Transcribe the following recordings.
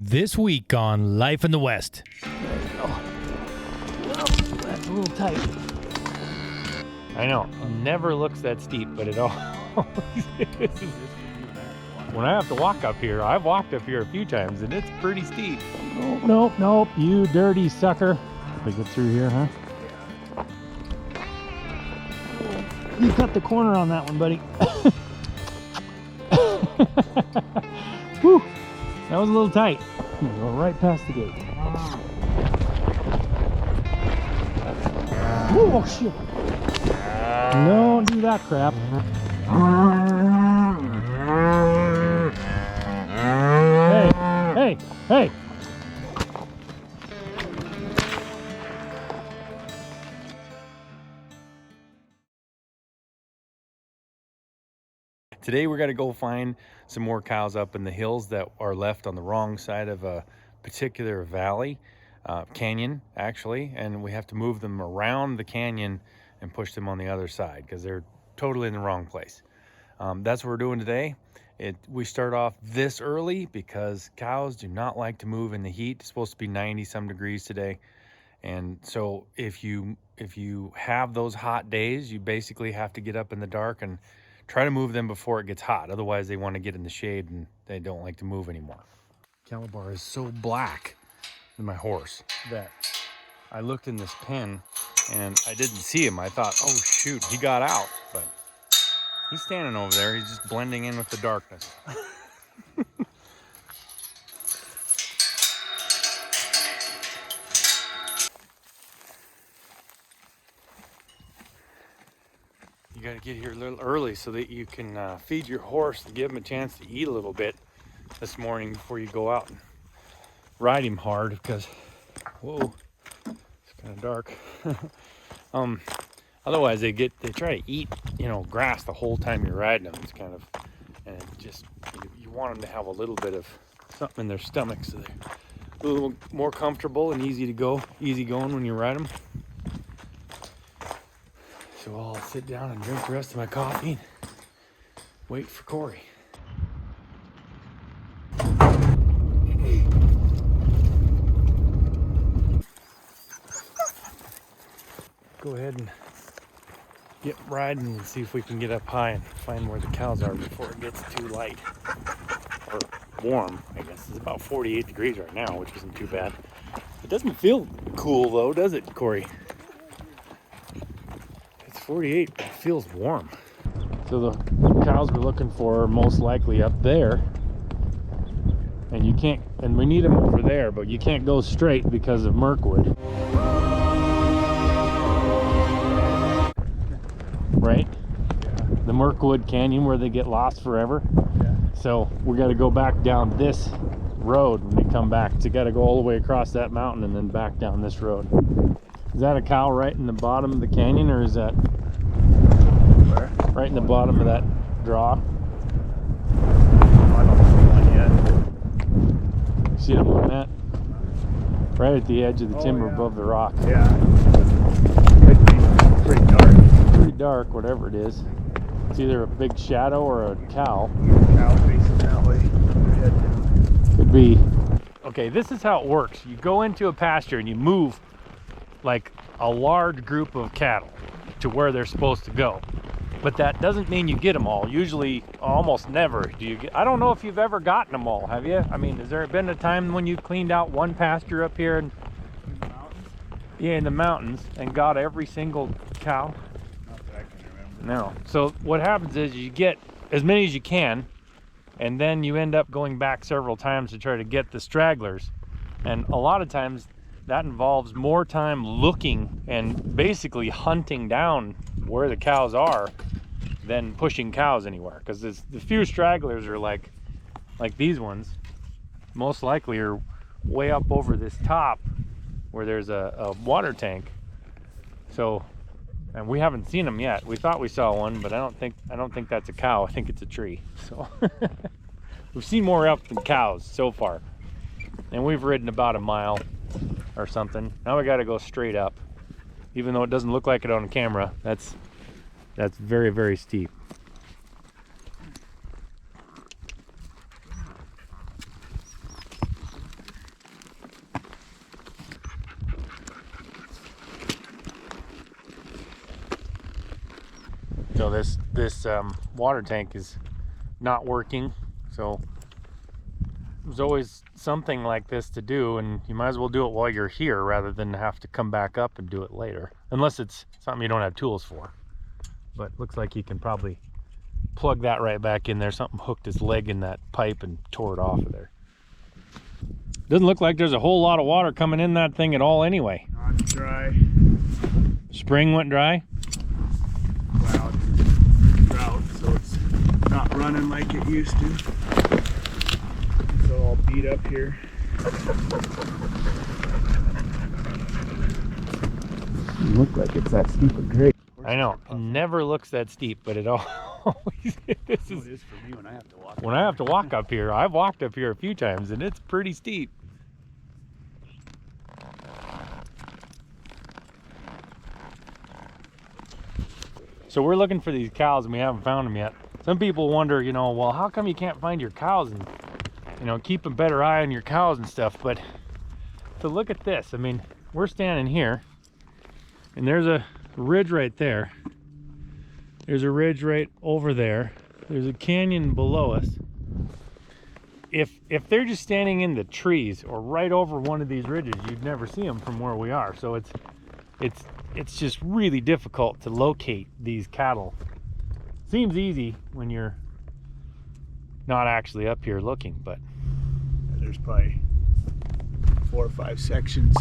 This week on Life in the West. There we go. Well, that's a little tight. I know, it never looks that steep, but it always is. When I have to walk up here, I've walked up here a few times, and it's pretty steep. Oh, nope, you dirty sucker. We get through here, huh? You cut the corner on that one, buddy. Whew, that was a little tight. You go right past the gate. Oh shit! Don't do that crap. Hey, hey, hey! Today we're going to go find some more cows up in the hills that are left on the wrong side of a particular valley, canyon actually, and we have to move them around the canyon and push them on the other side because they're totally in the wrong place. That's what we're doing today. We start off this early because cows do not like to move in the heat. It's supposed to be 90 some degrees today, and so if you have those hot days, you basically have to get up in the dark and try to move them before it gets hot. Otherwise, they want to get in the shade and they don't like to move anymore. Calabar is so black than my horse that I looked in this pen and I didn't see him. I thought, oh shoot, he got out. But he's standing over there. He's just blending in with the darkness. You got to get here a little early so that you can feed your horse and give him a chance to eat a little bit this morning before you go out and ride him hard because, whoa, it's kind of dark. Otherwise they try to eat, grass the whole time you're riding them. It's kind of, and it just, you want them to have a little bit of something in their stomach so they're a little more comfortable and easy going when you ride them. So I'll sit down and drink the rest of my coffee and wait for Cory. Go ahead and get riding and see if we can get up high and find where the cows are before it gets too light. Or warm, I guess. It's about 48 degrees right now, which isn't too bad. It doesn't feel cool though, does it, Cory? 48, but it feels warm. So the cows we're looking for are most likely up there, and we need them over there, but you can't go straight because of Mirkwood, right? Yeah. The Mirkwood Canyon where they get lost forever. Yeah. So we got to go back down this road when we come back. So you got to go all the way across that mountain and then back down this road. Is that a cow right in the bottom of the canyon, or is that right in the bottom of that draw? I don't see one yet. See what I'm looking at? Right at the edge of the timber above the rock. Yeah. Could be pretty dark. Pretty dark, whatever it is. It's either a big shadow or a cow. Cow facing that way. Could be. Okay, this is how it works. You go into a pasture and you move like a large group of cattle to where they're supposed to go, but that doesn't mean you get them all. Usually, almost never do you get. I don't know if you've ever gotten them all, have you? I mean, has there been a time when you cleaned out one pasture up here and in the mountains? Yeah, in the mountains, and got every single cow? Not that I can remember. No. So what happens is you get as many as you can, and then you end up going back several times to try to get the stragglers, and a lot of times that involves more time looking and basically hunting down where the cows are than pushing cows anywhere, because the few stragglers are like these ones most likely are way up over this top where there's a water tank. So, and we haven't seen them yet. We thought we saw one, but I don't think that's a cow. I think it's a tree. So we've seen more elk than cows so far, and we've ridden about a mile or something. Now we got to go straight up, even though it doesn't look like it on camera. That's very, very steep. So this water tank is not working. So there's always something like this to do, and you might as well do it while you're here rather than have to come back up and do it later, unless it's something you don't have tools for. But looks like you can probably plug that right back in there. Something hooked his leg in that pipe and tore it off of there. Doesn't look like there's a whole lot of water coming in that thing at all anyway. Not dry. Spring went dry. Cloud. Drought, so it's not running like it used to. It's all beat up here. Doesn't look like it's that steep a grade. I know, it never looks that steep, but it always this is. It is for me when I have to walk. When I have to walk up here, I've walked up here a few times and it's pretty steep. So we're looking for these cows and we haven't found them yet. Some people wonder, you know, well, how come you can't find your cows and, you know, keep a better eye on your cows and stuff? But to look at this, I mean, we're standing here and there's a ridge right there. There's a ridge right over there. There's a canyon below us. If they're just standing in the trees or right over one of these ridges, you'd never see them from where we are. So it's just really difficult to locate these cattle. Seems easy when you're not actually up here looking, but There's probably 4 or 5 sections,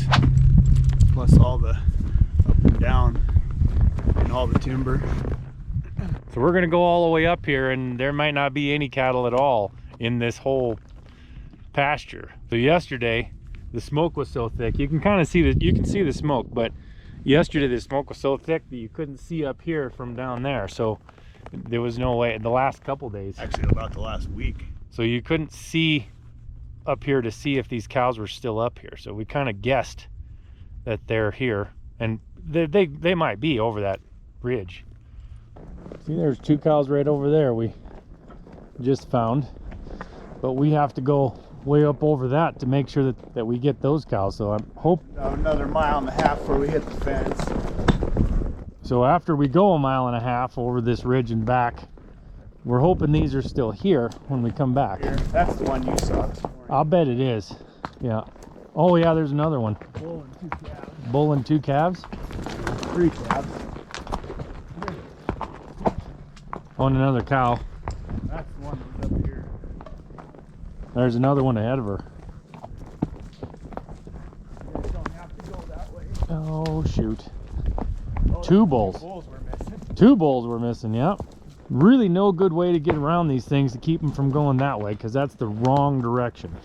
plus all the up and down and all the timber. so we're gonna go all the way up here and there might not be any cattle at all in this whole pasture. So yesterday the smoke was so thick, you can kind of see the smoke, but yesterday the smoke was so thick that you couldn't see up here from down there. So there was no way, the last couple days, Actually, about the last week. so you couldn't see up here to see if these cows were still up here. So we kind of guessed that they're here, and they might be over that ridge. See, there's 2 cows right over there we just found, but we have to go way up over that to make sure that we get those cows. So I'm Another 1.5 miles before we hit the fence. so after we go 1.5 miles over this ridge and back, we're hoping these are still here when we come back. Here, that's the one you saw this morning. I'll bet it is. Yeah. Oh yeah, there's another one. Bull and 2 calves. Bull and 2 calves. 3 calves. Oh, and another cow. That's the one that was up here. There's another one ahead of her. You guys don't have to go that way. Oh shoot. Oh, 2 bulls. Bulls were missing. 2 bulls were missing, yeah. Really no good way to get around these things to keep them from going that way, because that's the wrong direction.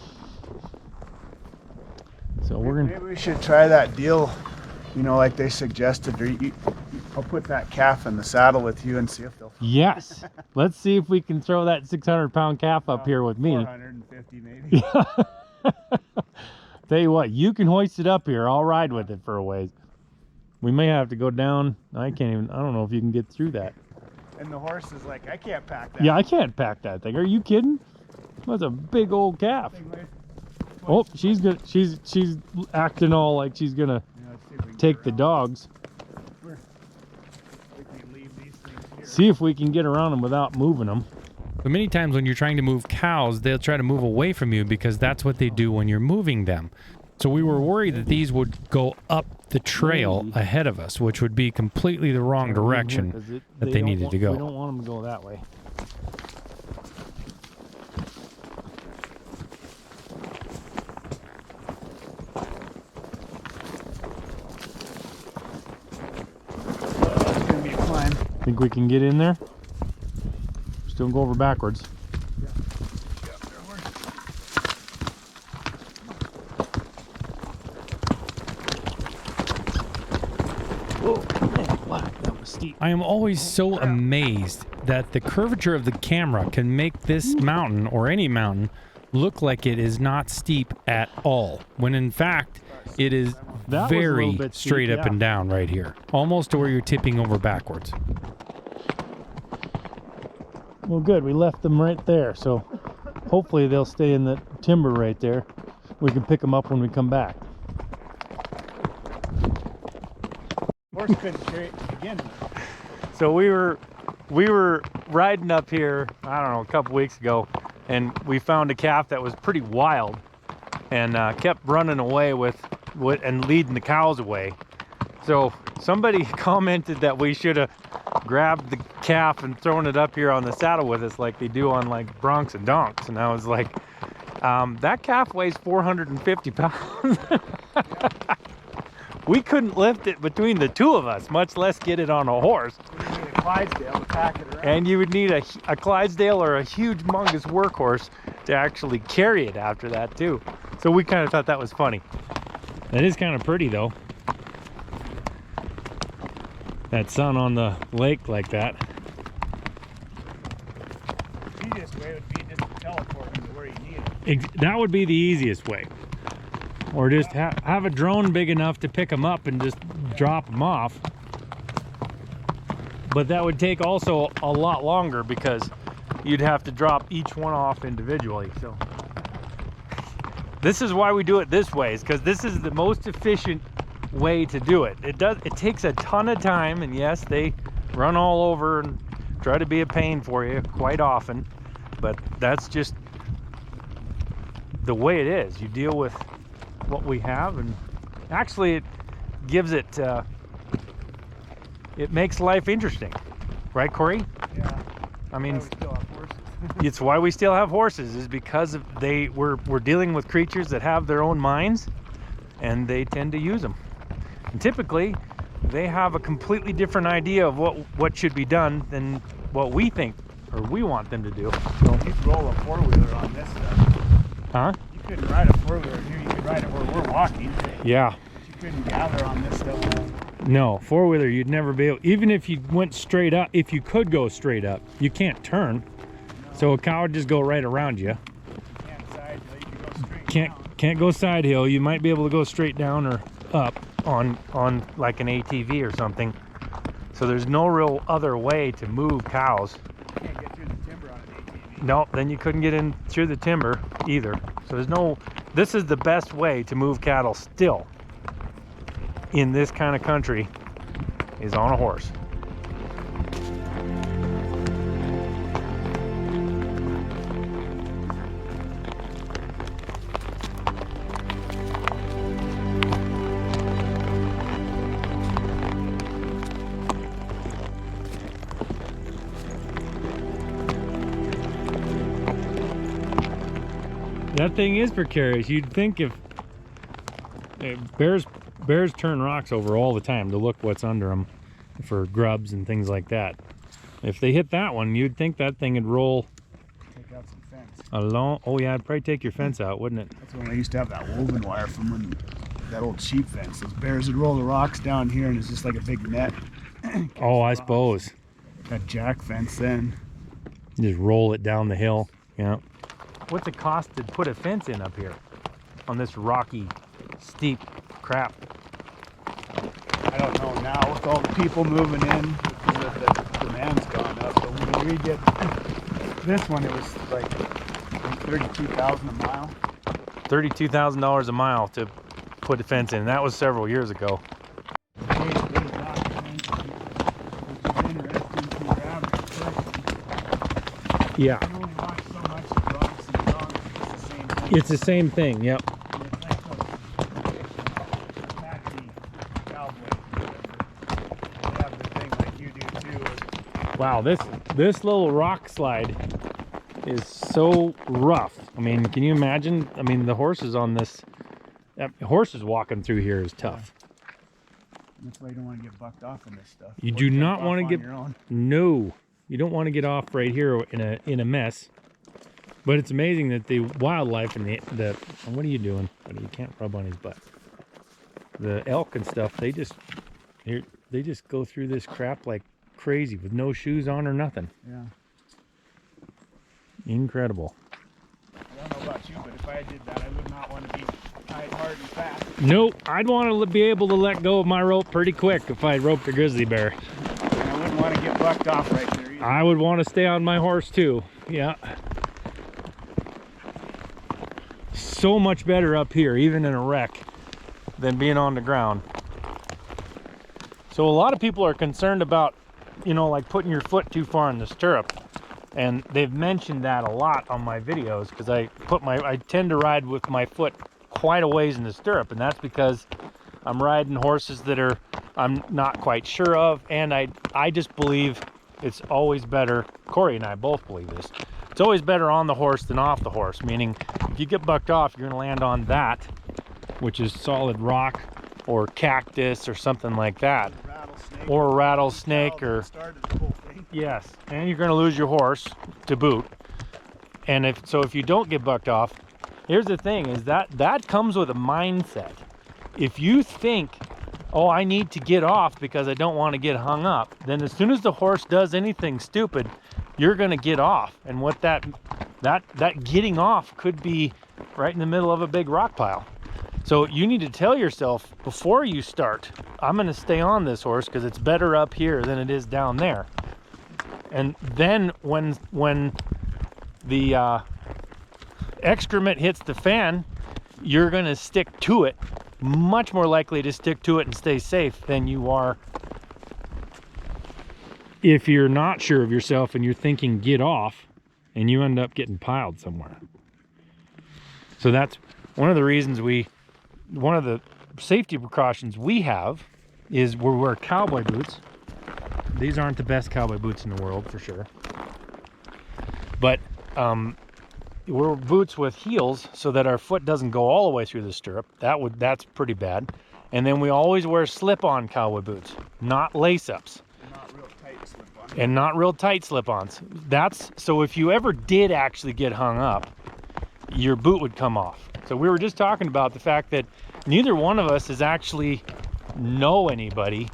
So we're gonna... Maybe we should try that deal, you know, like they suggested. Or I'll put that calf in the saddle with you and see if they'll... Yes. Let's see if we can throw that 600-pound calf up here with me. 450 maybe. Tell you what, you can hoist it up here. I'll ride with it for a ways. We may have to go down. I don't know if you can get through that. And the horse is like, I can't pack that. Yeah, I can't pack that thing. Are you kidding? That's a big old calf. Oh, she's acting all like she's gonna take the dogs. We can leave these things here. See if we can get around them without moving them. So many times when you're trying to move cows, they'll try to move away from you because that's what they do when you're moving them. So we were worried that these would go up the trail ahead of us, which would be completely the wrong direction that they needed to go. We don't want them to go that way. It's gonna be a climb. Think we can get in there? Just don't go over backwards. I am always so amazed that the curvature of the camera can make this mountain, or any mountain, look like it is not steep at all, when in fact it is very straight up and down right here, almost to where you're tipping over backwards. Well, good, we left them right there, so hopefully they'll stay in the timber right there. We can pick them up when we come back. Horse couldn't carry it to begin with. So we were we were riding up here, I don't know, a couple weeks ago, and we found a calf that was pretty wild and kept running away with and leading the cows away. So somebody commented that we should have grabbed the calf and thrown it up here on the saddle with us like they do on like broncs and donks. And I was like, that calf weighs 450 pounds. We couldn't lift it between the two of us, much less get it on a horse. You need a Clydesdale to pack it around. And you would need a Clydesdale or a huge humongous workhorse to actually carry it after that too. So we kind of thought that was funny. That is kind of pretty though. That sun on the lake like that. The easiest way would be just to teleport them to where you need it. That would be the easiest way. Or just have a drone big enough to pick them up and just drop them off. But that would take also a lot longer because you'd have to drop each one off individually. So this is why we do it this way, is because this is the most efficient way to do it. It takes a ton of time, and yes, they run all over and try to be a pain for you quite often, but that's just the way it is. You deal with what we have, and actually it gives it it makes life interesting, right, Cory? Yeah. I mean, we still have horses. it's why we still have horses, is because we're dealing with creatures that have their own minds, and they tend to use them. And typically, they have a completely different idea of what should be done than what we think or we want them to do. So you could roll a four-wheeler on this stuff. Huh? You couldn't ride a four-wheeler here. You could ride it where we're walking. Yeah. You couldn't gather on this stuff. No, four-wheeler, you'd never be able, even if you went straight up, if you could go straight up, you can't turn. So a cow would just go right around you. Can't side hill. You could go straight down. Can't go side hill. You might be able to go straight down or up on like an ATV or something. So there's no real other way to move cows. You can't get through the timber on an ATV. No, then you couldn't get in through the timber either. So there's no, this is the best way to move cattle still in this kind of country, is on a horse. That thing is precarious. You'd think if bears turn rocks over all the time to look what's under them for grubs and things like that. If they hit that one, you'd think that thing would roll Take out some fence. along. Oh yeah, it'd probably take your fence out, wouldn't it? That's when I used to have that woven wire from when that old sheep fence. Those bears would roll the rocks down here, and it's just like a big net. Oh, I suppose. That jack fence then. Just roll it down the hill. Yeah. What's it cost to put a fence in up here on this rocky, steep crap? I don't know now with all the people moving in, the demand's gone up. But when we get this one, it was like $32,000 a mile. $32,000 a mile to put a fence in. And that was several years ago. Yeah. You only watch so much of broncs and donks. It's the same thing. It's the same thing, yep. It's like those taxi cowboys. They have the thing like you do too. Wow, this little rock slide is so rough. I mean, can you imagine? I mean, the horses on this, horses walking through here is tough. That's why you don't want to get bucked off in this stuff. You Or do jump not off want to on get, your own. no, you don't want to get off right here in a mess. But it's amazing that the wildlife and the what are you doing? Buddy, you can't rub on his butt. The elk and stuff, they just go through this crap like crazy with no shoes on or nothing. Yeah. Incredible. I don't know about you, but if I did that, I would not want to be tied hard and fast. Nope, I'd want to be able to let go of my rope pretty quick if I roped a grizzly bear. And I wouldn't want to get bucked off right there either. I would want to stay on my horse too. Yeah. So much better up here, even in a wreck, than being on the ground. So a lot of people are concerned about you know, like putting your foot too far in the stirrup. And they've mentioned that a lot on my videos, because I tend to ride with my foot quite a ways in the stirrup, and that's because I'm riding horses that I'm not quite sure of, and I just believe it's always better. Cory and I both believe this. It's always better on the horse than off the horse, meaning if you get bucked off, you're gonna land on that, which is solid rock or cactus or something like that. Or a rattlesnake, or yes, and you're going to lose your horse to boot. And if you don't get bucked off, here's the thing: is that comes with a mindset. If you think, oh, I need to get off because I don't want to get hung up, then as soon as the horse does anything stupid, you're going to get off. And what that getting off could be right in the middle of a big rock pile. So you need to tell yourself before you start, I'm going to stay on this horse because it's better up here than it is down there. And then when the excrement hits the fan, you're going to stick to it, much more likely to stick to it and stay safe than you are if you're not sure of yourself and you're thinking get off and you end up getting piled somewhere. So that's one of the reasons one of the safety precautions we have is we wear cowboy boots. These aren't the best cowboy boots in the world, for sure. But we're boots with heels so that our foot doesn't go all the way through the stirrup. That's pretty bad. And then we always wear slip-on cowboy boots, not lace-ups. Not real tight slip-on. And not real tight slip-ons. So if you ever did actually get hung up, your boot would come off. So we were just talking about the fact that neither one of us has actually know anybody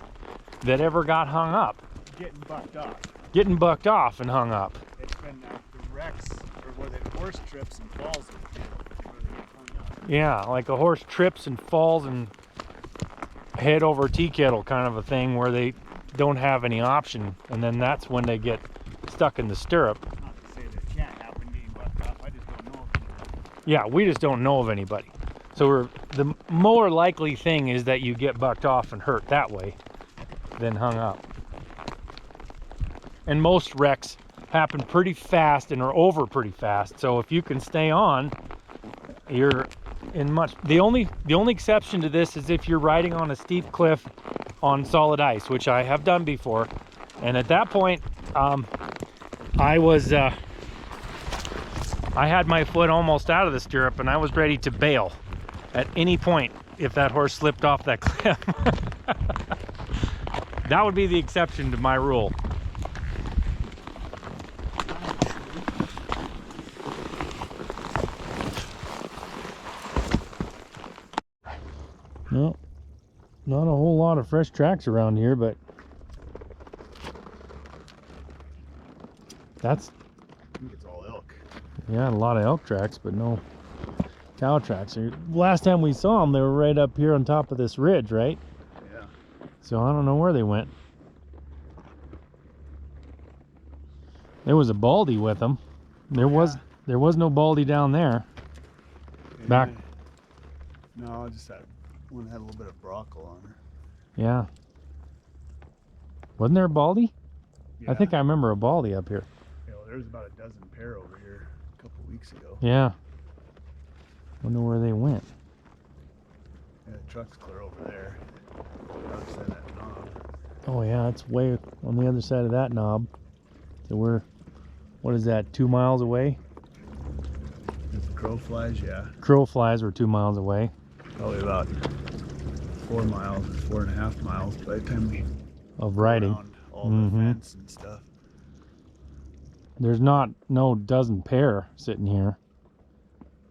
that ever got hung up. Getting bucked off. Getting bucked off and hung up. It's been the wrecks, or where the horse trips and falls where they get hung up. Yeah, like a horse trips and falls and head over tea kettle kind of a thing where they don't have any option, and then that's when they get stuck in the stirrup. Not to say that can't happen getting bucked off, I just don't know of anybody. Yeah, we just don't know of anybody. So the more likely thing is that you get bucked off and hurt that way than hung up. And most wrecks happen pretty fast and are over pretty fast. So if you can stay on, you're in much. The only exception to this is if you're riding on a steep cliff on solid ice, which I have done before. And at that point, I had my foot almost out of the stirrup and I was ready to bail at any point if that horse slipped off that cliff. That would be the exception to my rule. No, not a whole lot of fresh tracks around here, but that's, I think it's all elk. yeah, a lot of elk tracks, but no cow tracks. Last time we saw them, they were right up here on top of this ridge, right? Yeah. So I don't know where they went. There was a baldy with them. There was no baldy down there. Back. No, just that one had a little bit of broccoli on her. Yeah. Wasn't there a baldy? Yeah. I think I remember a baldy up here. Yeah, well, there was about a dozen pair over here a couple weeks ago. Yeah. Wonder where they went. Yeah, the truck's clear over there. Other side of that knob. Oh yeah, it's way on the other side of that knob. So we're, what is that, 2 miles away? If the crow flies, yeah. Crow flies were 2 miles away. Probably about 4 miles, 4.5 miles by the time we Of riding. around all the fence and stuff. There's no dozen pair sitting here,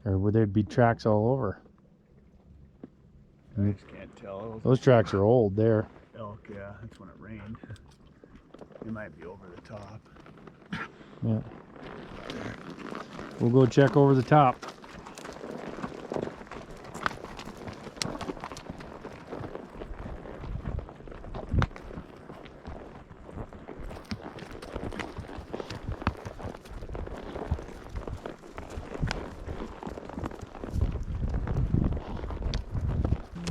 or would there'd be tracks all over. I just can't tell. Those tracks are old there. Elk, yeah, that's when it rained. It might be over the top. Yeah. We'll go check over the top.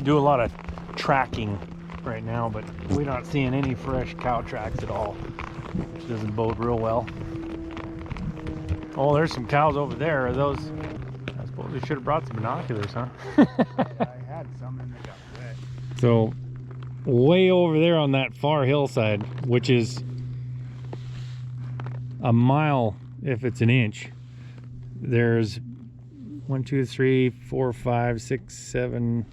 Do a lot of tracking right now, but we're not seeing any fresh cow tracks at all, which doesn't bode real well. Oh, there's some cows over there. Are those? I suppose we should have brought some binoculars, huh? I had some and they got wet. So, way over there on that far hillside, which is a mile if it's an inch, there's 1, 2, 3, 4, 5, 6, 7,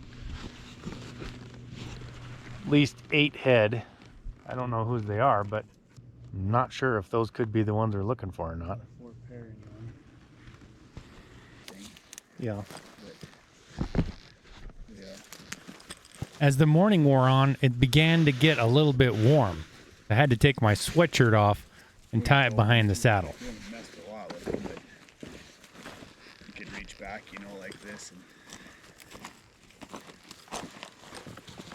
at least 8 head. I don't know whose they are, but I'm not sure if those could be the ones we're looking for or not. 4 pair in one. Yeah. Yeah. As the morning wore on, it began to get a little bit warm. I had to take my sweatshirt off and tie it behind the saddle. We haven't messed a lot with them, but you could reach back, you know, like this, and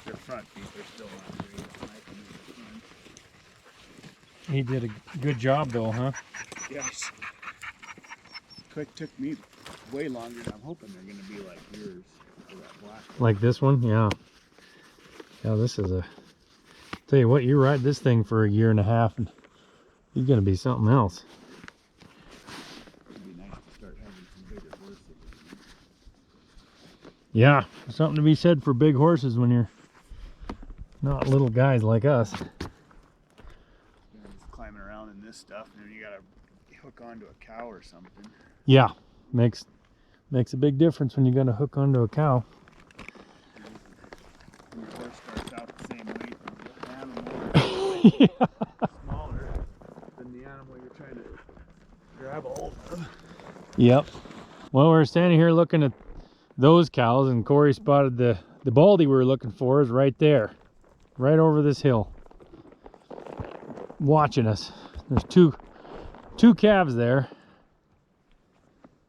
their front feet are still not great. I can move the front. He did a good job though, huh? Yes. Quick took me way longer than I'm hoping they're gonna be like yours. For that black one. Like this one? Yeah. Yeah, this is a... Tell you what, you ride this thing for a year and a half and you're gonna be something else. It'd be nice to start having some bigger horses. Yeah, something to be said for big horses when you're not little guys like us. You know, just climbing around in this stuff, and then you gotta hook onto a cow or something. Yeah, makes a big difference when you're gonna hook onto a cow. Your horse starts out the same weight as the animal, Yeah. smaller than the animal you're trying to grab a hold of. Yep. Well, we're standing here looking at those cows, and Cory spotted the baldy we were looking for is right there, right over this hill, watching us. There's two calves there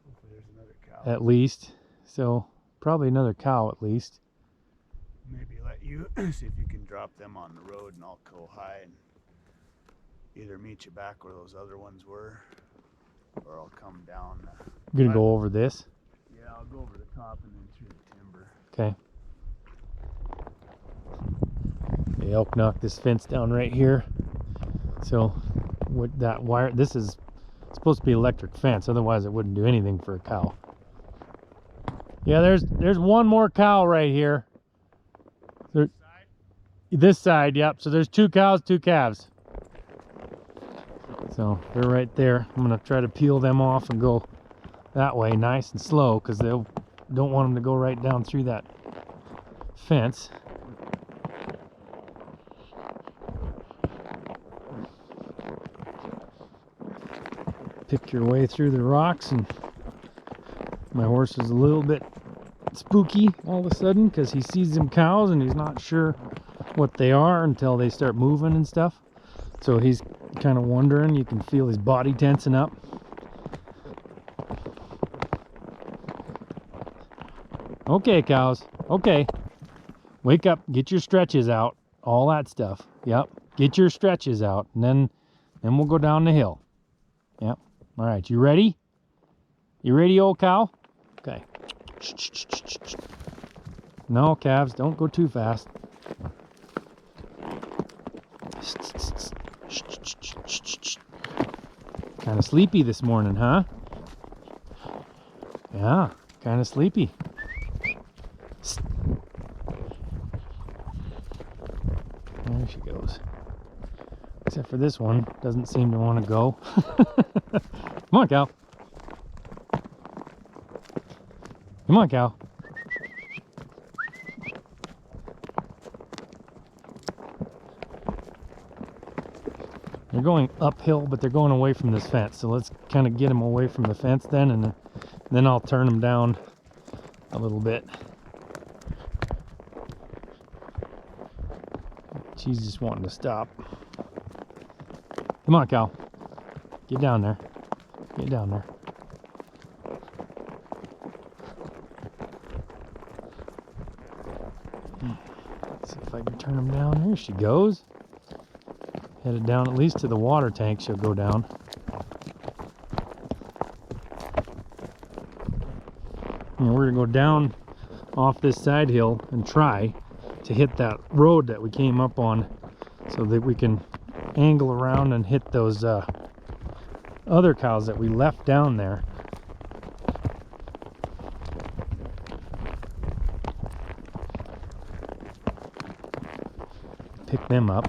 Hopefully there's another cow. at least, so probably another cow at least. Maybe let you see if you can drop them on the road, and I'll go high and either meet you back where those other ones were, or I'll come down. I'm gonna go over this. Yeah, I'll go over the top and then through the timber. Okay. The elk knocked this fence down right here. So with that wire, this is supposed to be electric fence, otherwise it wouldn't do anything for a cow. Yeah, there's one more cow right here. There, this side, yep. So there's 2 cows, 2 calves. So they're right there. I'm gonna try to peel them off and go that way nice and slow, because they don't want them to go right down through that fence. Pick your way through the rocks, and my horse is a little bit spooky all of a sudden because he sees them cows and he's not sure what they are until they start moving and stuff. So he's kind of wondering. You can feel his body tensing up. Okay, cows. Okay. Wake up. Get your stretches out. All that stuff. Yep. Get your stretches out. And then we'll go down the hill. Yep. All right. You ready? You ready, old cow? Okay. No, calves. Don't go too fast. Kind of sleepy this morning, huh? Yeah. Kind of sleepy. There she goes. Except for this one, doesn't seem to want to go. Come on, cow. Come on, cow. They're going uphill, but they're going away from this fence. So let's kind of get them away from the fence then, and then I'll turn them down a little bit. She's just wanting to stop. Come on, cow. Get down there. Get down there. Let's see if I can turn them down. There she goes. Headed down at least to the water tank. She'll go down. And we're gonna go down off this side hill and try to hit that road that we came up on, so that we can angle around and hit those other cows that we left down there. Pick them up.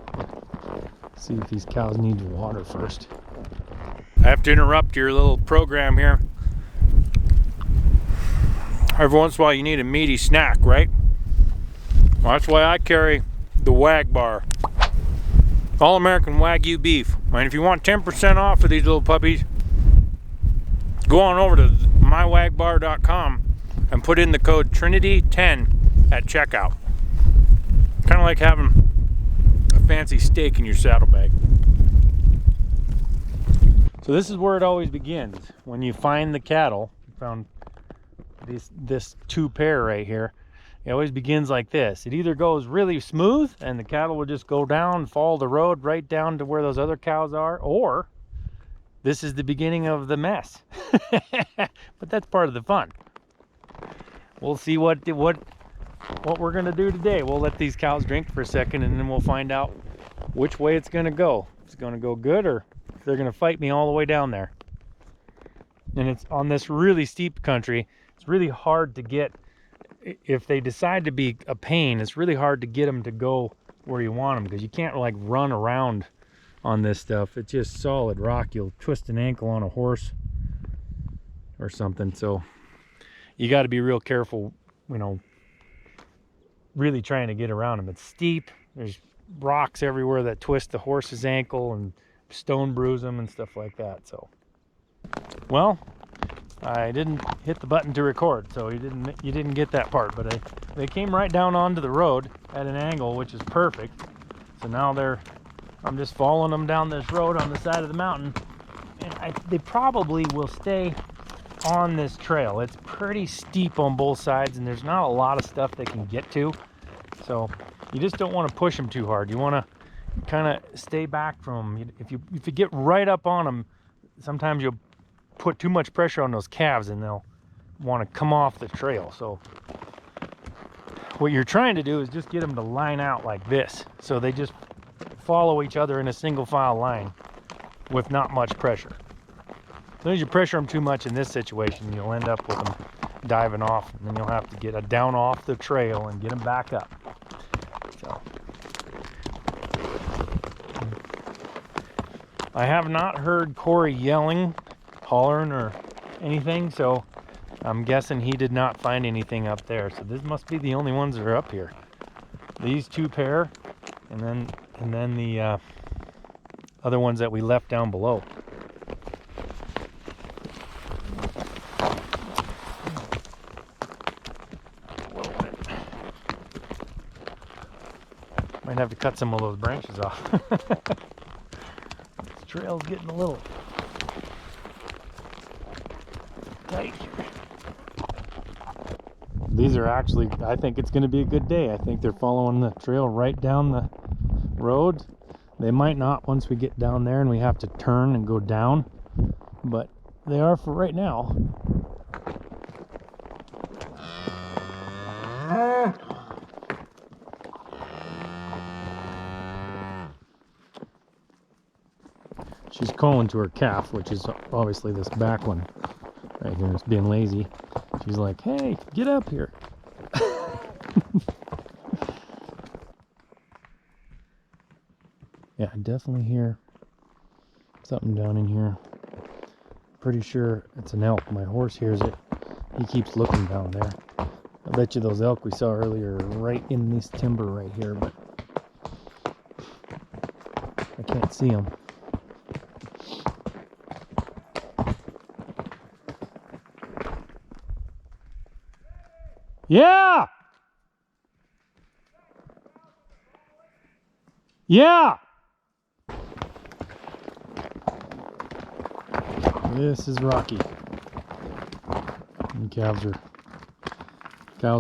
See if these cows need water first. I have to interrupt your little program here. Every once in a while you need a meaty snack, right? Well, that's why I carry the Wag Bar. All-American Wagyu beef. And if you want 10% off of these little puppies, go on over to mywagbar.com and put in the code Trinity10 at checkout. Kind of like having a fancy steak in your saddlebag. So this is where it always begins. When you find the cattle, found this two pair right here, it always begins like this. It either goes really smooth and the cattle will just go down, follow the road right down to where those other cows are, or this is the beginning of the mess. But that's part of the fun. We'll see what we're gonna do today. We'll let these cows drink for a second and then we'll find out which way it's gonna go. If it's gonna go good or if they're gonna fight me all the way down there. And it's on this really steep country. It's really hard to get, if they decide to be a pain, it's really hard to get them to go where you want them, because you can't like run around on this stuff. It's just solid rock. You'll twist an ankle on a horse or something. So you got to be real careful, you know, really trying to get around them. It's steep. There's rocks everywhere that twist the horse's ankle and stone bruise them and stuff like that. So, well, I didn't hit the button to record, so you didn't get that part, but they came right down onto the road at an angle, which is perfect. So now I'm just following them down this road on the side of the mountain, and they probably will stay on this trail. It's pretty steep on both sides, and there's not a lot of stuff they can get to, so you just don't want to push them too hard. You want to kind of stay back from them. If you get right up on them, sometimes you'll put too much pressure on those calves and they'll want to come off the trail. So what you're trying to do is just get them to line out like this, so they just follow each other in a single file line with not much pressure. As soon as you pressure them too much in this situation, you'll end up with them diving off, and then you'll have to get down off the trail and get them back up. So I have not heard Cory yelling, hollering, or anything, so I'm guessing he did not find anything up there. So this must be the only ones that are up here. These two pair, and then the other ones that we left down below. Might have to cut some of those branches off. This trail's getting a little tight here. These are actually, I think it's going to be a good day. I think they're following the trail right down the road. They might not once we get down there and we have to turn and go down, but they are for right now. She's calling to her calf, which is obviously this back one right here. It's being lazy. She's like, hey, get up here. Yeah, I definitely hear something down in here. Pretty sure it's an elk. My horse hears it. He keeps looking down there. I bet you those elk we saw earlier are right in this timber right here, but I can't see them. Yeah! Yeah! This is rocky. And cows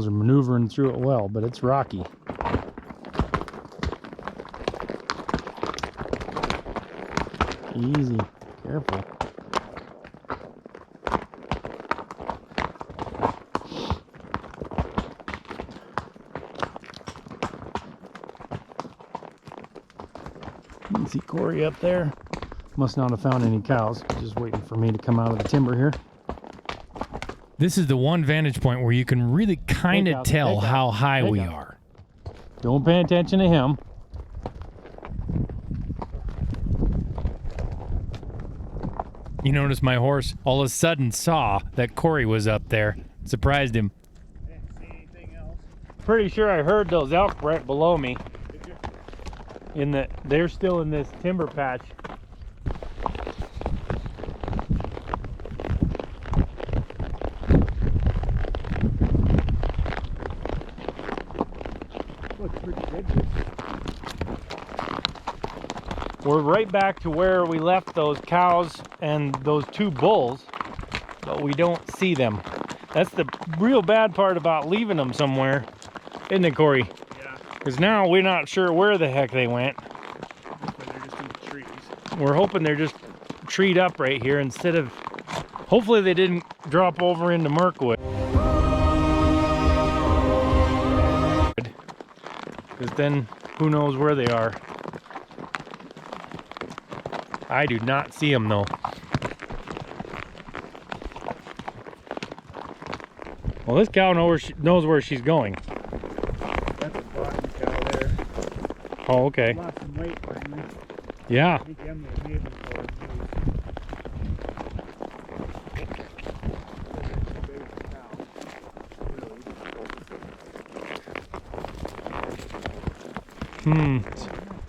are maneuvering through it well, but it's rocky. Easy, careful. You can see Cory up there. Must not have found any cows. Just waiting for me to come out of the timber here. This is the one vantage point where you can really kind of tell how high we out. are. Don't pay attention to him. You notice my horse all of a sudden saw that Cory was up there. Surprised him. Didn't see anything else. Pretty sure I heard those elk right below me. Did you? They're still in this timber patch. Looks pretty good. We're right back to where we left those cows and those two bulls, but we don't see them. That's the real bad part about leaving them somewhere, isn't it, Cory? Yeah. Because now we're not sure where the heck they went. But they're just in the trees. We're hoping they're just treed up right here instead of, hopefully they didn't drop over into Mirkwood. Because then who knows where they are. I do not see them though. Well, this cow knows where she's going. That's a bottom cow there. Oh, okay. Lost some weight finally. Yeah. I think Emily made him for it.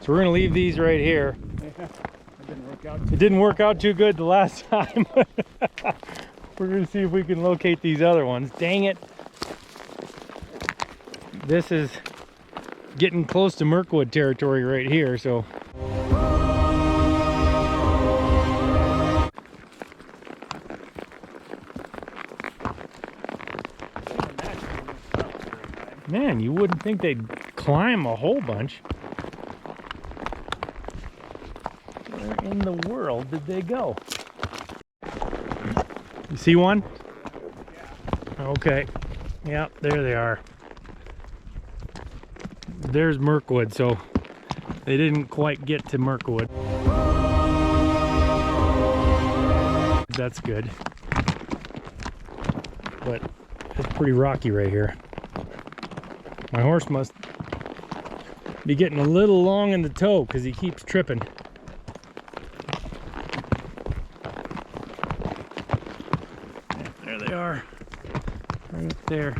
So we're gonna leave these right here. Yeah, it didn't work out. It didn't work out too good the last time. We're gonna see if we can locate these other ones. Dang it. This is getting close to Mirkwood territory right here, so. Man, you wouldn't think they'd climb a whole bunch. Where in the world did they go? You see one? Okay. Yep, there they are. There's Mirkwood, so they didn't quite get to Mirkwood. That's good. But it's pretty rocky right here. My horse must be getting a little long in the toe because he keeps tripping. There they are, right up there.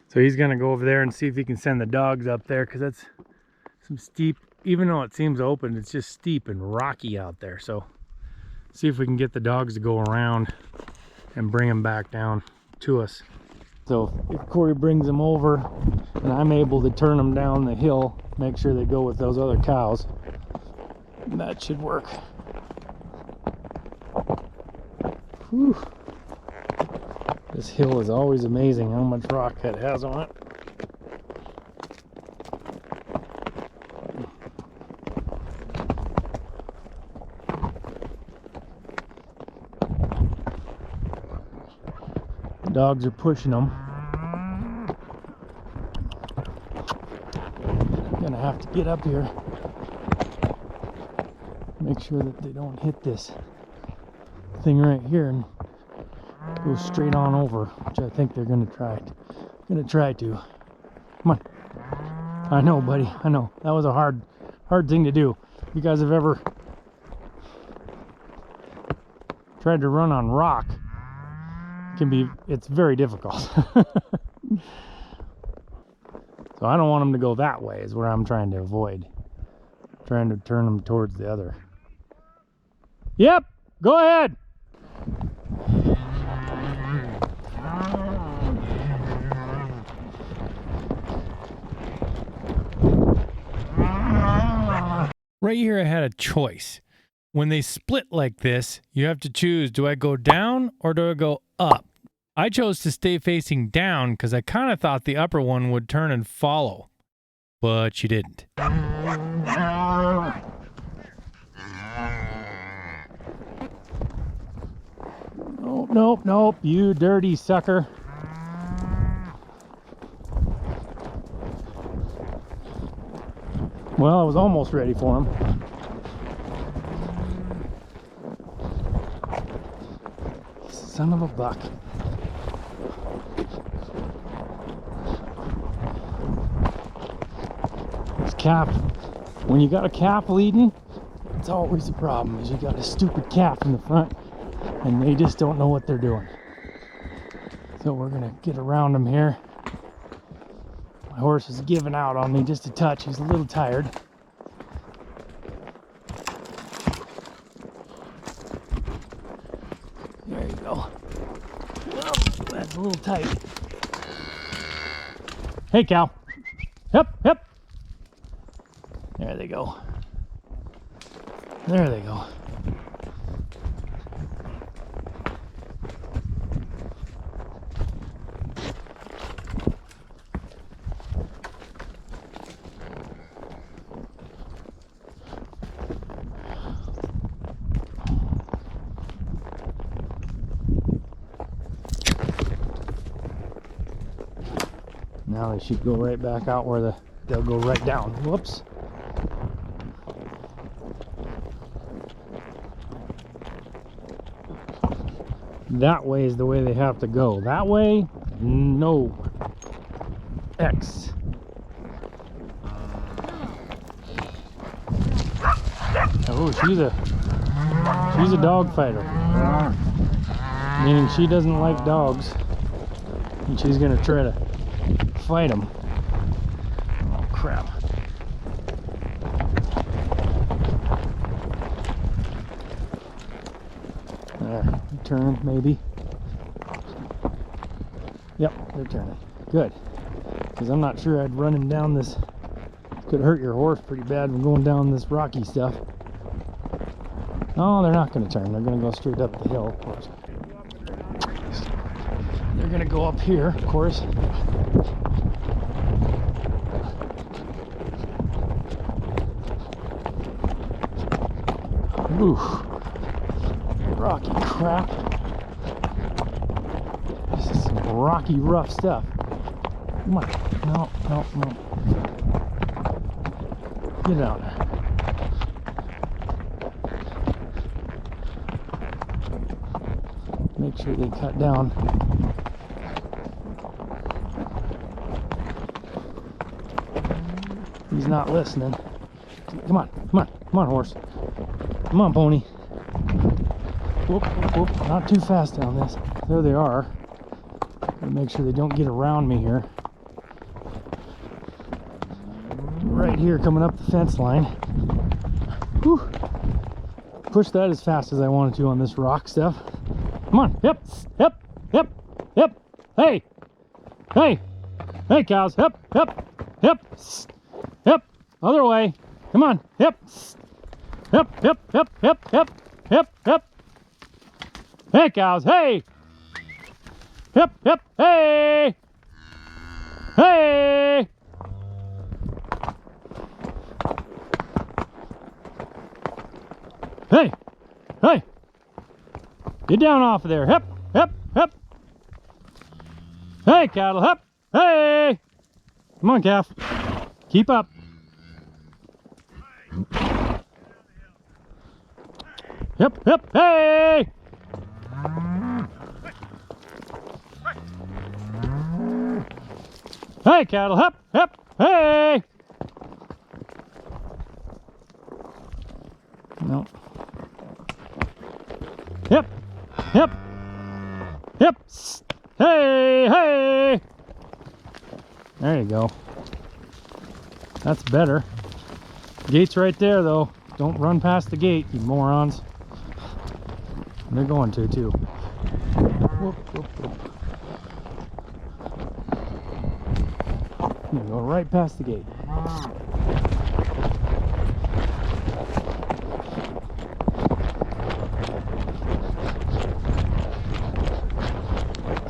So he's gonna go over there and see if he can send the dogs up there, because that's some steep, even though it seems open, it's just steep and rocky out there. So see if we can get the dogs to go around and bring them back down to us. So if Cory brings them over and I'm able to turn them down the hill, make sure they go with those other cows, that should work. Whew. This hill is always amazing how much rock it has on it. The dogs are pushing them. Gonna have to get up here, make sure that they don't hit this thing right here and go straight on over, which I think they're gonna try to. Come on. I know, buddy. I know. That was a hard thing to do. If you guys have ever tried to run on rock, it's very difficult. So I don't want them to go that way, is what I'm trying to avoid. I'm trying to turn them towards the other. Yep, go ahead. Right here I had a choice. When they split like this, you have to choose, do I go down or do I go up? I chose to stay facing down because I kind of thought the upper one would turn and follow, but she didn't. Nope, nope, you dirty sucker. Well, I was almost ready for him. Son of a buck. This calf, when you got a calf leading, it's always a problem, is you got a stupid calf in the front and they just don't know what they're doing. So we're gonna get around them here. My horse is giving out on me just a touch. He's a little tired. There you go. Oh, that's a little tight. Hey, cow. Yep, yep. There they go. There they go. Now they should go right back out where they'll go right down. Whoops. That way is the way they have to go. That way, no. X. Oh, she's a dog fighter. Meaning she doesn't like dogs. And she's gonna try to fight them. Oh crap. There, turn maybe. Yep, they're turning. Good. Because I'm not sure I'd run him down this. Could hurt your horse pretty bad when going down this rocky stuff. Oh, they're not going to turn. They're going to go straight up the hill, of course. They're going to go up here, of course. Ooh, rocky crap. This is some rocky, rough stuff. Come on. No, no, no. Get down there. Make sure they cut down. He's not listening. Come on, come on, come on, horse. Come on, pony. Whoop, whoop, whoop. Not too fast down this. There they are. Gotta make sure they don't get around me here. Right here, coming up the fence line. Whew. Push that as fast as I wanted to on this rock stuff. Come on. Yep, yep, yep, yep. Hey, hey, hey, cows. Yep, yep, yep, yep. Other way. Come on. Yep. Yep, yep, yep, yep, yep, yep, yep. Hey, cows, hey! Yep, yep, hey! Hey! Hey! Hey! Get down off of there. Hep, hep, hep. Hey, cattle, hep, hey! Come on, calf. Keep up. Yep, yep, hey! Hey, cattle, hep, hep, hey! No. Yep, yep, yep, hey, hey! There you go. That's better. Gate's right there, though. Don't run past the gate, you morons. They're going to, too. Whoop, whoop, whoop. I'm gonna go right past the gate.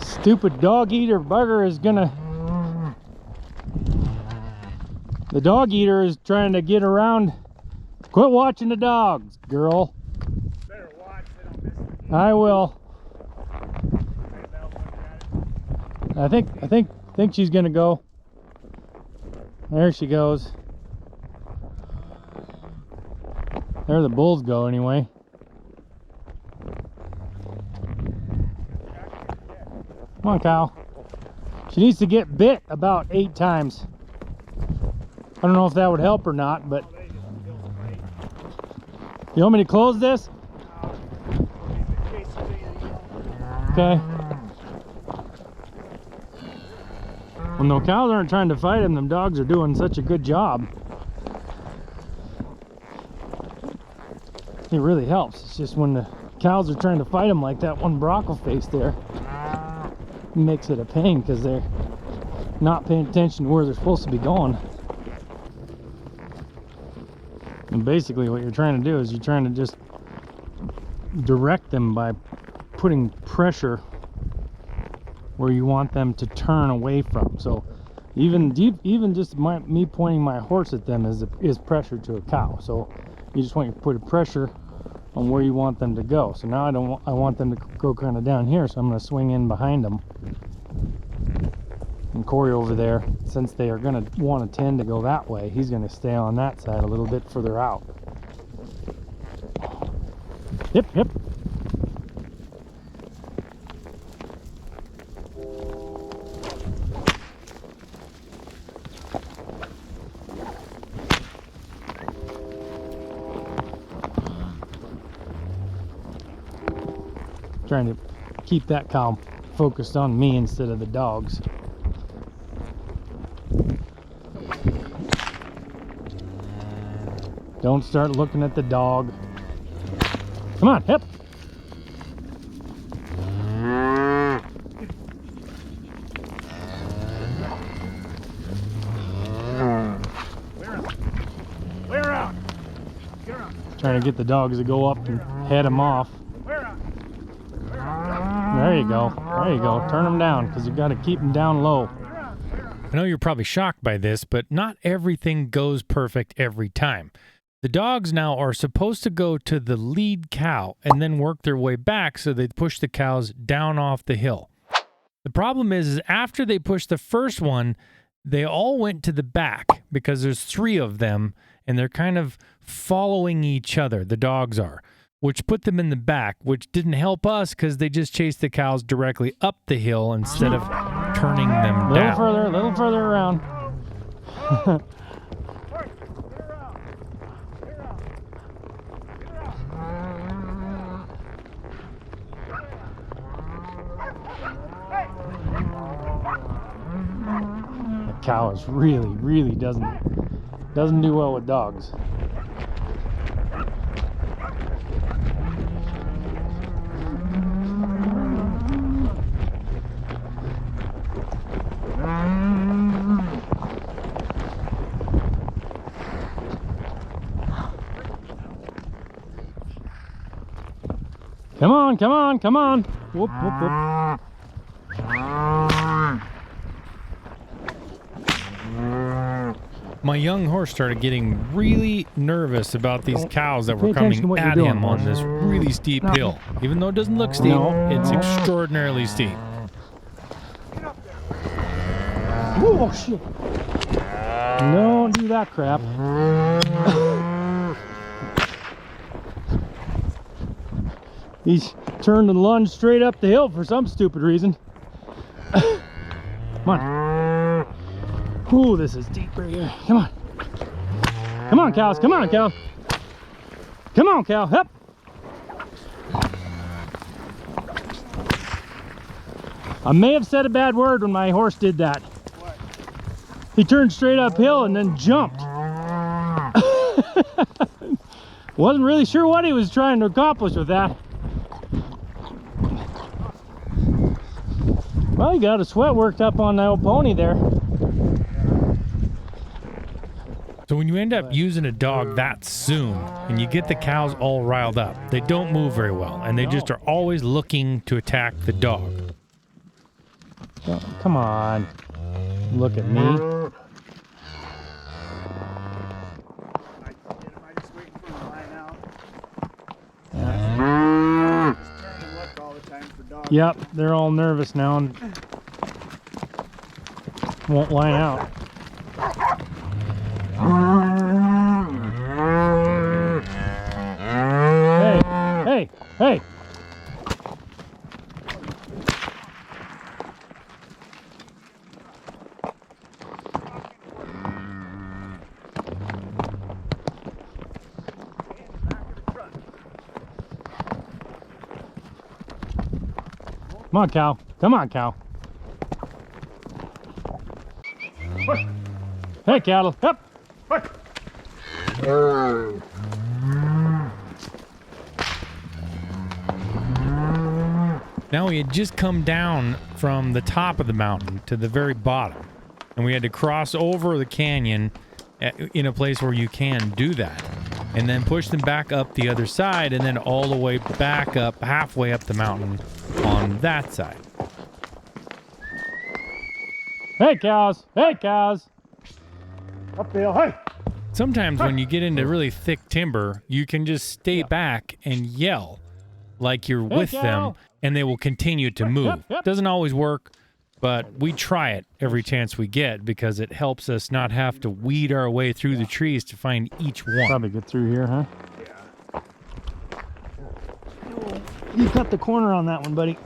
Stupid dog eater bugger is gonna... The dog eater is trying to get around. Quit watching the dogs, girl. I will. I think she's gonna go. There she goes. There the bulls go anyway. Come on, cow. She needs to get bit about 8 times. I don't know if that would help or not, but... You want me to close this? Okay. When the cows aren't trying to fight them dogs are doing such a good job. It really helps. It's just when the cows are trying to fight them like that one broccoli face there, it makes it a pain because they're not paying attention to where they're supposed to be going. And basically what you're trying to do is you're trying to just direct them by putting pressure where you want them to turn away from. So even just me pointing my horse at them is pressure to a cow. So you just want to put a pressure on where you want them to go. So now I want them to go kind of down here, so I'm going to swing in behind them. And Cory over there, since they are going to want to tend to go that way, he's going to stay on that side a little bit further out. Hip, hip. Trying to keep that cow focused on me instead of the dogs. Don't start looking at the dog. Come on, hip. Clear out. Get around. Trying to get the dogs to go up and head them off. There you go. There you go. Turn them down because you've got to keep them down low. I know you're probably shocked by this, but not everything goes perfect every time. The dogs now are supposed to go to the lead cow and then work their way back so they push the cows down off the hill. The problem is after they push the first one, they all went to the back because there's 3 of them and they're kind of following each other, the dogs are, which put them in the back, which didn't help us because they just chased the cows directly up the hill instead of turning them down. A little further around. The cow is really doesn't do well with dogs. Come on, come on, come on. Whoop, whoop, whoop. My young horse started getting really nervous about these cows that were coming at him on this really steep hill. Even though it doesn't look steep, it's extraordinarily steep. Oh, shit. Don't do that crap. He's turned and lunged straight up the hill for some stupid reason. Come on. Ooh, this is deep right here. Come on. Come on, cows. Come on, cow. Come on, cow. Up. I may have said a bad word when my horse did that. What? He turned straight uphill and then jumped. Wasn't really sure what he was trying to accomplish with that. Well, he got a sweat worked up on that old pony there. So when you end up using a dog that soon and you get the cows all riled up, they don't move very well and they just are always looking to attack the dog. Oh, come on. Look at me. Am I just waiting for him to line out? Just turn and look all the time for dogs. Yep, they're all nervous now and won't line out. Come on, cow. Come on, cow. Hey, cattle. Up. Now we had just come down from the top of the mountain to the very bottom, and we had to cross over the canyon in a place where you can do that, and then push them back up the other side, and then all the way back up, halfway up the mountain on that side. Hey, cows. Hey, cows. Uphill, hey! Sometimes when you get into really thick timber, you can just stay back and yell like you're with them, and they will continue to move. Doesn't always work, but we try it every chance we get because it helps us not have to weed our way through the trees to find each one. Probably get through here, huh? You cut the corner on that one, buddy.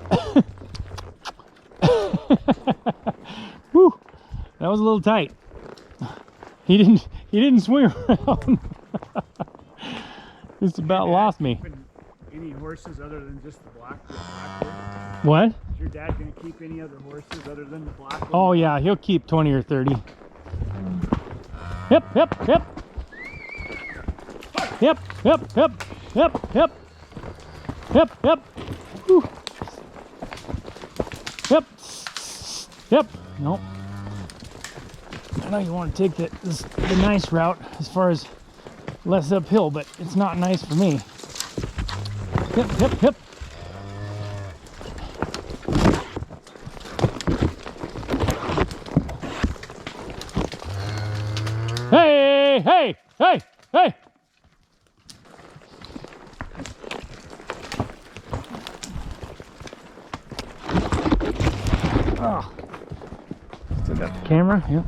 Woo! That was a little tight. He didn't swing around. Just about lost me. Any horses other than just the black one? What? Is your dad gonna keep any other horses other than the black one? Oh yeah, he'll keep 20 or 30. Hip, hip, hip. Hip, hip, hip, hip, hip. Hip, hip. Whew. Hip. Hip. Nope. I know you want to take the nice route as far as less uphill, but it's not nice for me. Hip, hip, hip. Hey, hey, hey, hey. Oh. Still got the camera, yep.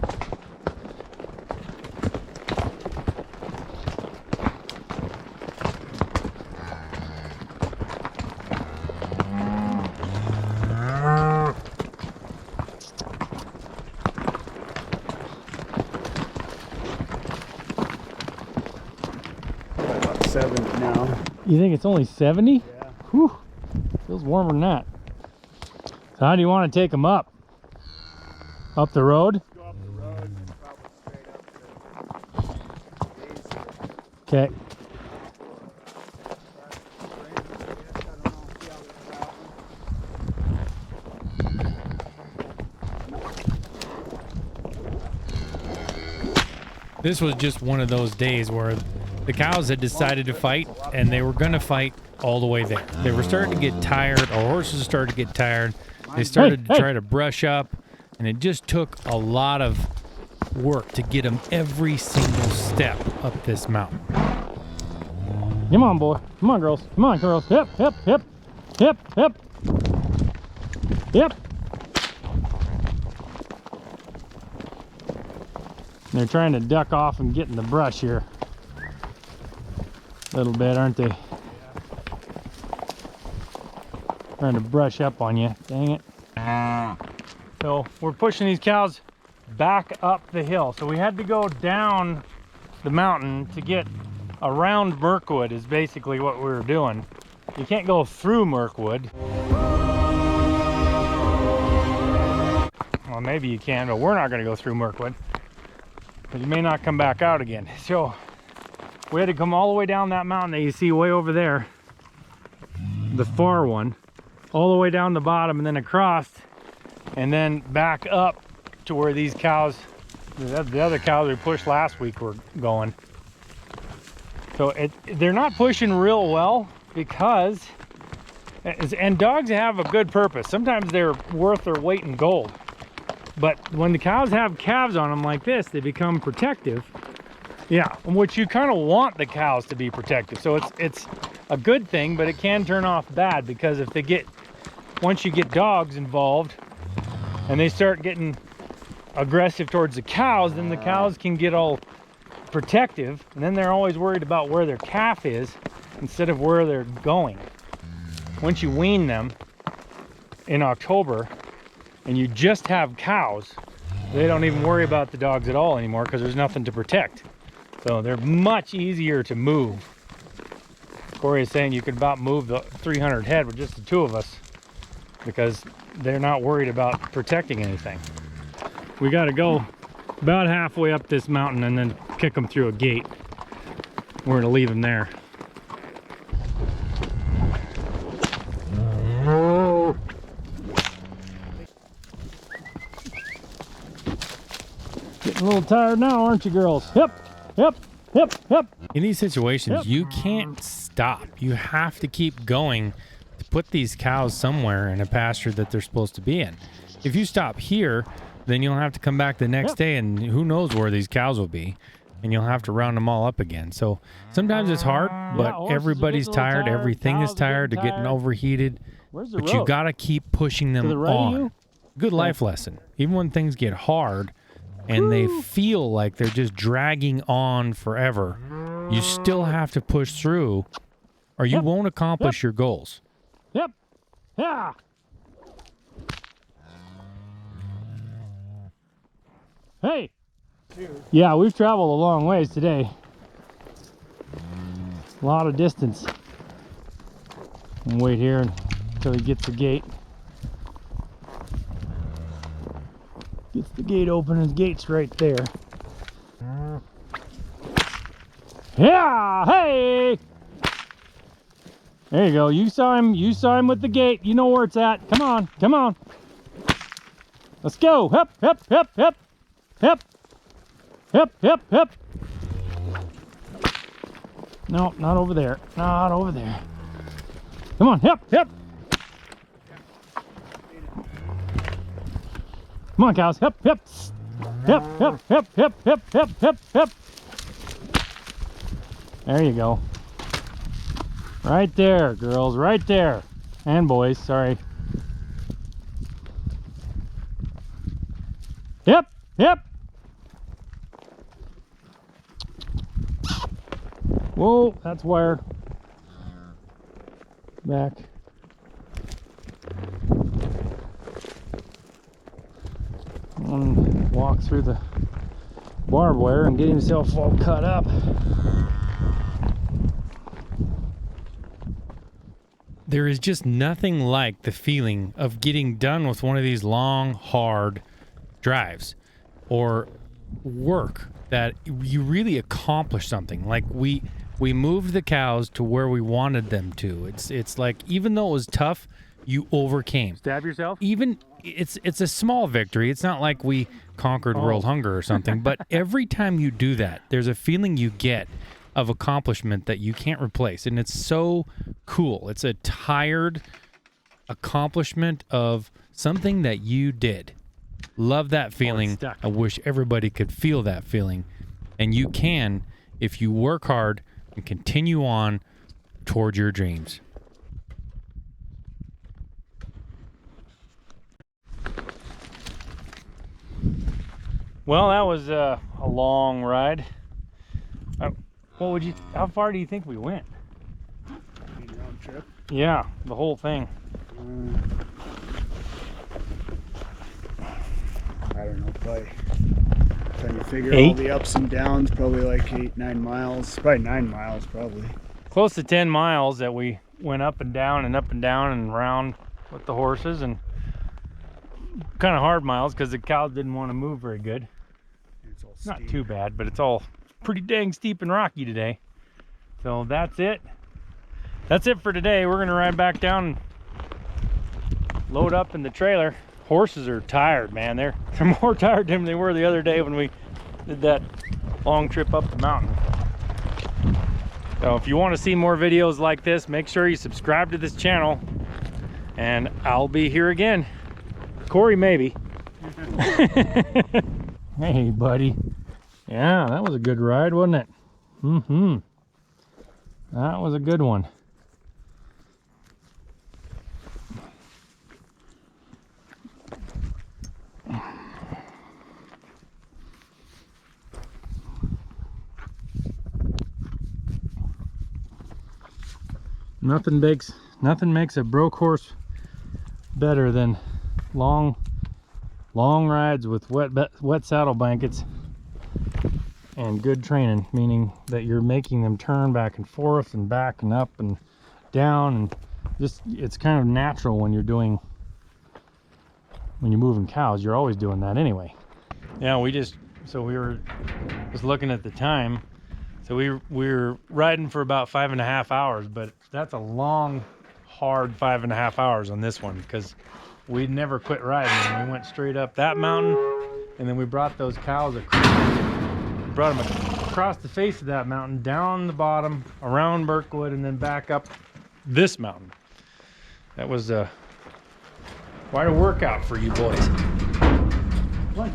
About 7 now. You think it's only 70? Yeah. Whew. Feels warmer than that. So how do you want to take them up? Up the road? Go up the road, probably straight up to Daisy. Okay. This was just one of those days where the cows had decided to fight, and they were going to fight all the way there. They were starting to get tired. Our horses started to get tired. They started to try to brush up, and it just took a lot of work to get them every single step up this mountain. Come on, boy. Come on, girls. Come on, girls. Hip, hip, hip. Hip, hip. Hip. They're trying to duck off and get in the brush here. A little bit, aren't they? Trying to brush up on you. Dang it. So we're pushing these cows back up the hill. So we had to go down the mountain to get around Mirkwood is basically what we were doing. You can't go through Mirkwood. Well, maybe you can, but we're not going to go through Mirkwood. But you may not come back out again. So we had to come all the way down that mountain that you see way over there. The far one. All the way down the bottom and then across. And then back up to where these cows, the other cows we pushed last week were going. So they're not pushing real well because, and dogs have a good purpose. Sometimes they're worth their weight in gold. But when the cows have calves on them like this, they become protective. Yeah, which you kind of want the cows to be protective. So it's a good thing, but it can turn off bad because if they get, once you get dogs involved and they start getting aggressive towards the cows, then the cows can get all protective, and then they're always worried about where their calf is instead of where they're going. Once you wean them in October and you just have cows, they don't even worry about the dogs at all anymore because there's nothing to protect. So they're much easier to move. Cory is saying you could about move the 300 head with just the two of us. because they're not worried about protecting anything. We got to go about halfway up this mountain and then kick them through a gate. We're going to leave them there. Getting a little tired now, aren't you, girls? Yep, yep, yep, yep. In these situations, you can't stop. You have to keep going to put these cows somewhere in a pasture that they're supposed to be in. If you stop here, then you'll have to come back the next day, and who knows where these cows will be, and you'll have to round them all up again. So sometimes it's hard, but everybody's tired. Everything is tired. They're getting overheated. But you got to keep pushing them on. Good life lesson. Even when things get hard and they feel like they're just dragging on forever, you still have to push through or you won't accomplish your goals. Yep. Yeah. Hey. Yeah, we've traveled a long ways today. A lot of distance. And wait here until he gets the gate. Gets the gate open, and the gate's right there. Yeah, hey! There you go. You saw him with the gate. You know where it's at. Come on, come on. Let's go. Hep, hep, hep, hep. Hep. Hep, hep, hep. No, not over there. Not over there. Come on, hep, hep. Come on, cows. Hep, hep. Hep, hep, hep, hep, hep, hep, hep, hep. There you go. Right there, girls. Right there. And boys, sorry. Yep, yep. Whoa, that's wire. Back. And walk through the barbed wire and get himself all cut up. There is just nothing like the feeling of getting done with one of these long, hard drives or work that you really accomplish something. Like we moved the cows to where we wanted them to. It's like, even though it was tough, you overcame. Stab yourself? Even it's a small victory. It's not like we conquered world hunger or something, but every time you do that, there's a feeling you get of accomplishment that you can't replace, and it's so cool. It's a tired accomplishment of something that you did. Love that feeling. I wish everybody could feel that feeling, and you can if you work hard and continue on toward your dreams. Well, that was a long ride. How far do you think we went? Round trip? Yeah, the whole thing. I don't know, probably. Trying to figure all the ups and downs, probably like 8-9 miles. Probably 9 miles, probably. Close to 10 miles that we went up and down and round with the horses, and kind of hard miles because the cows didn't want to move very good. It's all Not steep. too bad, but it's all pretty dang steep and rocky today. So that's it. That's it for today. We're gonna ride back down and load up in the trailer. Horses are tired, man. They're more tired than they were the other day when we did that long trip up the mountain. So if you want to see more videos like this, make sure you subscribe to this channel, and I'll be here again. Cory, maybe. Hey, buddy. Yeah, that was a good ride, wasn't it? Mm-hmm. That was a good one. Nothing makes a broke horse better than long rides with wet saddle blankets and good training, meaning that you're making them turn back and forth and back and up and down, and just it's kind of natural when you're doing when you're moving cows, you're always doing that anyway. Yeah, we were just looking at the time. So we were riding for about 5.5 hours, but that's a long, hard 5.5 hours on this one because we never quit riding. And we went straight up that mountain, and then we brought those cows brought them across the face of that mountain, down the bottom, around Birkwood, and then back up this mountain. That was quite a workout for you boys. What?